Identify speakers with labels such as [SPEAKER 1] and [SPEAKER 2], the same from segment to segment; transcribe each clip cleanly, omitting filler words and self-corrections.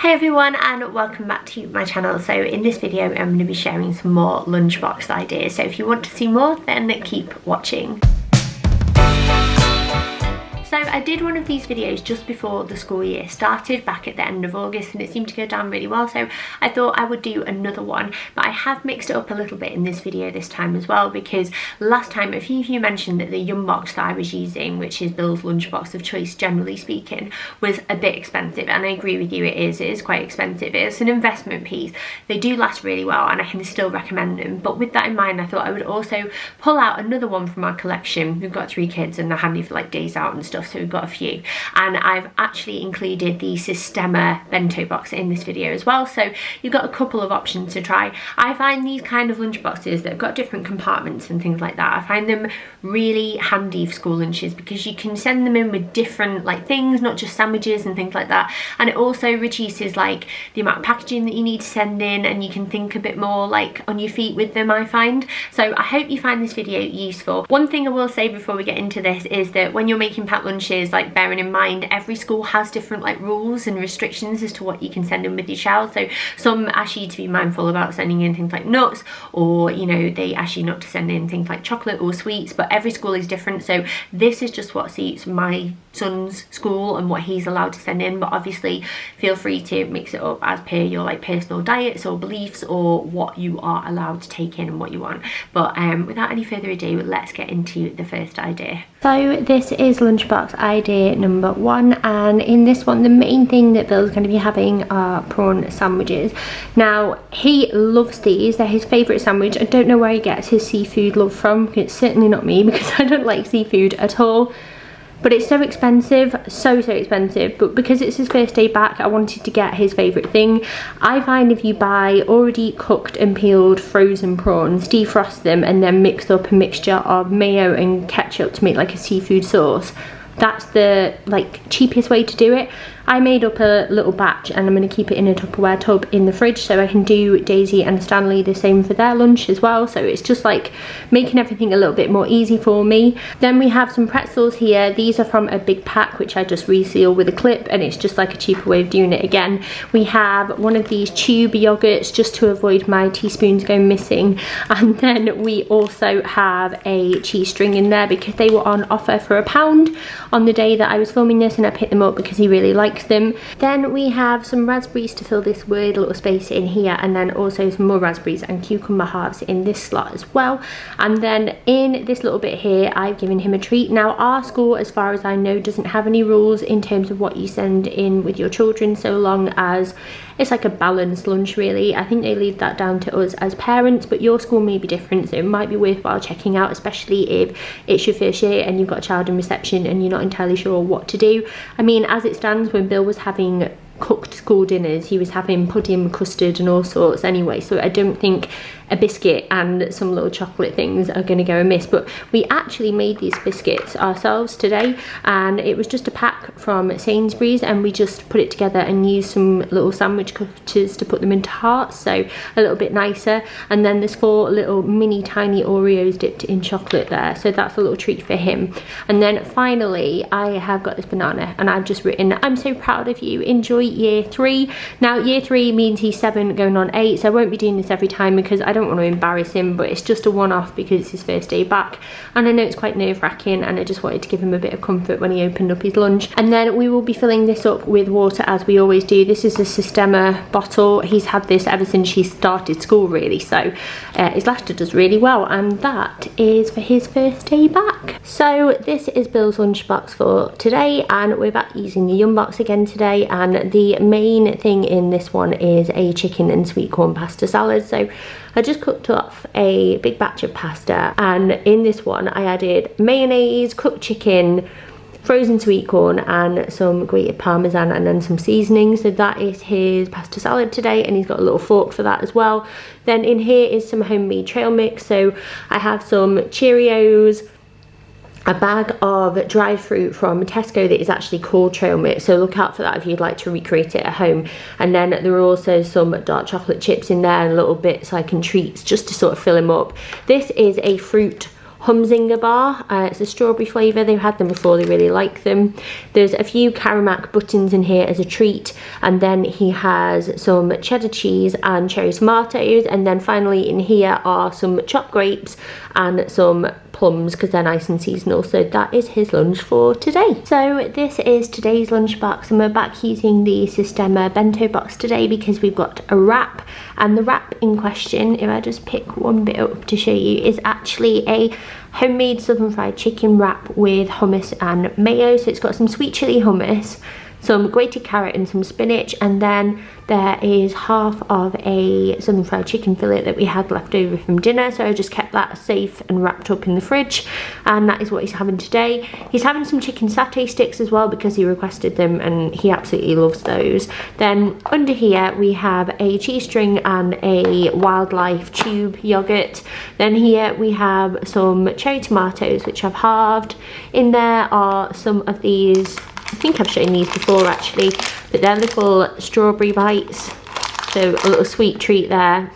[SPEAKER 1] Hi everyone and welcome back to my channel. So in this video I'm going to be sharing some more lunchbox ideas, so if you want to see more then keep watching. So I did one of these videos just before the school year started back at the end of August and it seemed to go down really well, so I thought I would do another one, but I have mixed it up a little bit in this video this time as well, because last time a few of you mentioned that the Yumbox that I was using, which is Bill's lunchbox of choice generally speaking, was a bit expensive, and I agree with you, it is quite expensive. It's an investment piece. They do last really well and I can still recommend them, but with that in mind I thought I would also pull out another one from our collection. We've got 3 kids and they're handy for like days out and stuff, so we've got a few, and I've actually included the Sistema Bento box in this video as well, so you've got a couple of options to try. I find these kind of lunch boxes that have got different compartments and things like that, I find them really handy for school lunches because you can send them in with different like things, not just sandwiches and things like that, and it also reduces like the amount of packaging that you need to send in, and you can think a bit more like on your feet with them, I find. So I hope you find this video useful. One thing I will say before we get into this is that when you're making packed lunches, like bearing in mind every school has different like rules and restrictions as to what you can send in with your child. So some ask you to be mindful about sending in things like nuts, or you know, they ask you not to send in things like chocolate or sweets, but every school is different, so this is just what suits my son's school and what he's allowed to send in, but obviously feel free to mix it up as per your like personal diets or beliefs or what you are allowed to take in and what you want. But without any further ado, let's get into the first idea. So this is lunchbox idea number 1, and in this one the main thing that Bill's going to be having are prawn sandwiches. Now he loves these, they're his favourite sandwich. I don't know where he gets his seafood love from, it's certainly not me because I don't like seafood at all. But it's so expensive, so expensive, but because it's his first day back I wanted to get his favourite thing. I find if you buy already cooked and peeled frozen prawns, defrost them and then mix up a mixture of mayo and ketchup to make like a seafood sauce, that's the like cheapest way to do it. I made up a little batch and I'm going to keep it in a Tupperware tub in the fridge so I can do Daisy and Stanley the same for their lunch as well, so it's just like making everything a little bit more easy for me. Then we have some pretzels here. These are from a big pack which I just reseal with a clip, and it's just like a cheaper way of doing it again. We have one of these tube yogurts just to avoid my teaspoons going missing, and then we also have a cheese string in there because they were on offer for £1 on the day that I was filming this, and I picked them up because he really likes them. Then we have some raspberries to fill this weird little space in here, and then also some more raspberries and cucumber halves in this slot as well. And then in this little bit here I've given him a treat. Now our school, as far as I know, doesn't have any rules in terms of what you send in with your children, so long as it's like a balanced lunch really. I think they leave that down to us as parents, but your school may be different, so it might be worthwhile checking out, especially if it's your first year and you've got a child in reception and you're not entirely sure what to do. I mean, as it stands, when Bill was having cooked school dinners he was having pudding, custard and all sorts anyway, so I don't think a biscuit and some little chocolate things are going to go amiss. But we actually made these biscuits ourselves today, and it was just a pack from Sainsbury's, and we just put it together and used some little sandwich cutters to put them into hearts, so a little bit nicer. And then there's 4 little mini tiny Oreos dipped in chocolate there, so that's a little treat for him. And then finally I have got this banana, and I've just written, "I'm so proud of you, enjoy year 3. Now year 3 means he's 7 going on 8, so I won't be doing this every time because I don't want to embarrass him, but it's just a one-off because it's his first day back, and I know it's quite nerve-wracking, and I just wanted to give him a bit of comfort when he opened up his lunch." And then we will be filling this up with water as we always do. This is a Sistema bottle. He's had this ever since he started school really, so it's lasted us really well, and that is for his first day back. So this is Bill's lunchbox for today, and we're back using the Yumbox again today, and the main thing in this one is a chicken and sweet corn pasta salad. So I just cooked off a big batch of pasta, and in this one I added mayonnaise, cooked chicken, frozen sweet corn and some grated parmesan, and then some seasoning. So that is his pasta salad today, and he's got a little fork for that as well. Then in here is some homemade trail mix. So I have some Cheerios, a bag of dried fruit from Tesco that is actually called trail mix, so look out for that if you'd like to recreate it at home. And then there are also some dark chocolate chips in there and little bits like in treats just to sort of fill him up. This is a fruit Humzinger bar. It's a strawberry flavour. They've had them before, they really like them. There's a few Karamak buttons in here as a treat, and then he has some cheddar cheese and cherry tomatoes, and then finally in here are some chopped grapes and some plums because they're nice and seasonal. So that is his lunch for today. So this is today's lunchbox, and we're back using the Sistema Bento box today because we've got a wrap, and the wrap in question, if I just pick one bit up to show you, is actually a homemade southern fried chicken wrap with hummus and mayo. So it's got some sweet chili hummus, some grated carrot and some spinach, and then there is half of a southern fried chicken fillet that we had left over from dinner, so I just kept that safe and wrapped up in the fridge, and that is what he's having today. He's having some chicken satay sticks as well because he requested them and he absolutely loves those. Then under here we have a cheese string and a wildlife tube yogurt. Then here we have some cherry tomatoes which I've halved. In there are some of these, I think I've shown these before actually, but they're little strawberry bites, so a little sweet treat there.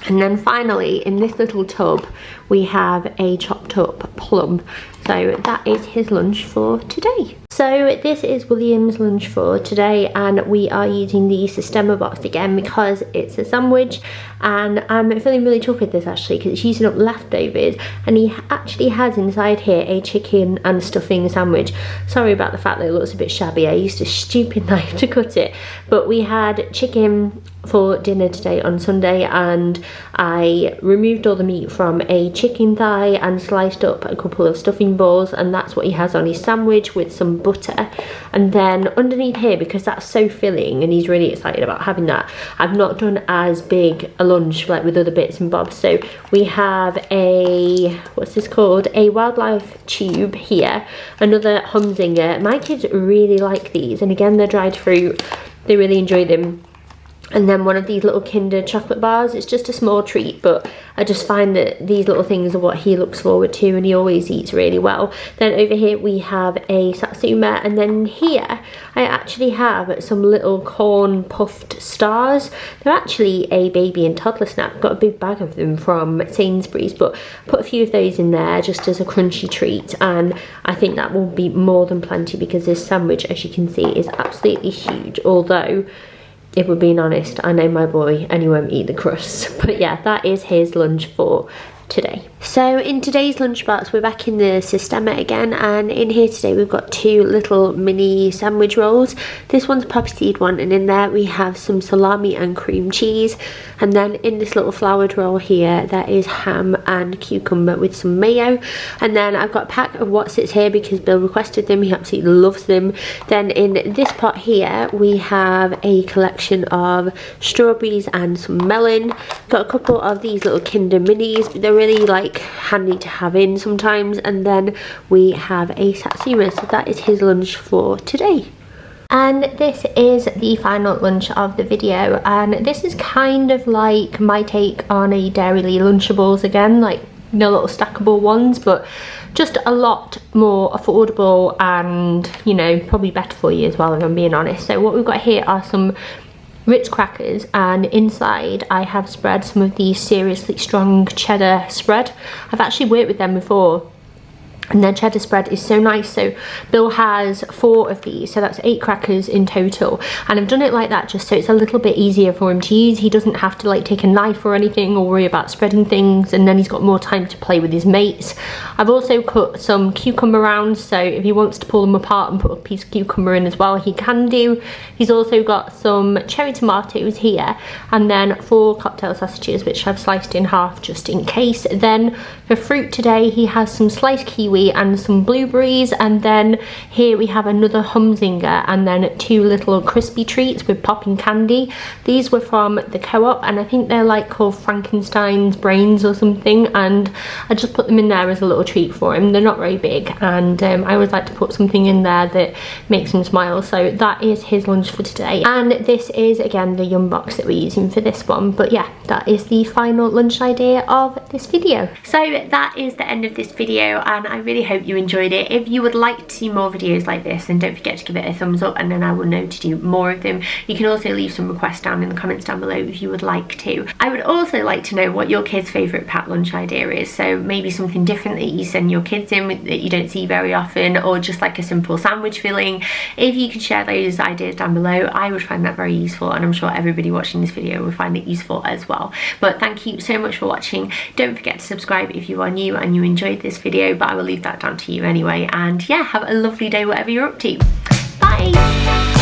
[SPEAKER 1] And then finally in this little tub we have a chopped up plum. So that is his lunch for today. So this is William's lunch for today, and we are using the Sistema box again because it's a sandwich, and I'm feeling really chuffed with this actually because it's using up leftovers, and he actually has inside here a chicken and stuffing sandwich. Sorry about the fact that it looks a bit shabby, I used a stupid knife to cut it, but we had chicken for dinner today on Sunday, and I removed all the meat from a chicken thigh and sliced up a couple of stuffing balls, and that's what he has on his sandwich with some butter. And then underneath here, because that's so filling and he's really excited about having that, I've not done as big a lunch like with other bits and bobs. So we have a, what's this called, a wildlife tube here, another Humzinger. My kids really like these, and again they're dried fruit, they really enjoy them. And then one of these little Kinder chocolate bars. It's just a small treat, but I just find that these little things are what he looks forward to, and he always eats really well. Then over here we have a satsuma, and then here I actually have some little corn puffed stars. They're actually a baby and toddler snack. Got a big bag of them from Sainsbury's, but put a few of those in there just as a crunchy treat, and I think that will be more than plenty because this sandwich, as you can see, is absolutely huge. Although, if we're being honest, I know my boy and he won't eat the crust. But yeah, that is his lunch for today. So in today's lunchbox, we're back in the Sistema again, and in here today we've got two little mini sandwich rolls. This one's a poppy seed one, and in there we have some salami and cream cheese, and then in this little floured roll here there is ham and cucumber with some mayo. And then I've got a pack of Wotsits here because Bill requested them, he absolutely loves them. Then in this pot here we have a collection of strawberries and some melon. Got a couple of these little Kinder minis, they're really like handy to have in sometimes. And then we have a satsuma, so that is his lunch for today. And this is the final lunch of the video, and this is kind of like my take on a Dairyly Lunchables again, like, you know, little stackable ones, but just a lot more affordable and, you know, probably better for you as well, if I'm being honest. So what we've got here are some Ritz crackers, and inside I have spread some of the seriously strong cheddar spread. I've actually worked with them before, and their cheddar spread is so nice. So Bill has 4 of these, so that's 8 crackers in total, and I've done it like that just so it's a little bit easier for him to use. He doesn't have to like take a knife or anything or worry about spreading things, and then he's got more time to play with his mates. I've also cut some cucumber rounds, so if he wants to pull them apart and put a piece of cucumber in as well, he can do. He's also got some cherry tomatoes here, and then 4 cocktail sausages which I've sliced in half just in case. Then for fruit today he has some sliced kiwi and some blueberries, and then here we have another Humzinger and then 2 little crispy treats with popping candy. These were from the Co-op, and I think they're like called Frankenstein's brains or something, and I just put them in there as a little treat for him. They're not very big, and I always like to put something in there that makes him smile. So that is his lunch for today, and this is again the Yumbox that we're using for this one. But yeah, that is the final lunch idea of this video. So that is the end of this video, and I really hope you enjoyed it. If you would like to see more videos like this, then don't forget to give it a thumbs up, and then I will know to do more of them. You can also leave some requests down in the comments down below if you would like to. I would also like to know what your kids' favourite packed lunch idea is, so maybe something different that you send your kids in that you don't see very often, or just like a simple sandwich filling. If you could share those ideas down below, I would find that very useful, and I'm sure everybody watching this video will find it useful as well. But thank you so much for watching. Don't forget to subscribe if you are new and you enjoyed this video, but I will leave that down to you anyway. And yeah, have a lovely day whatever you're up to. Bye!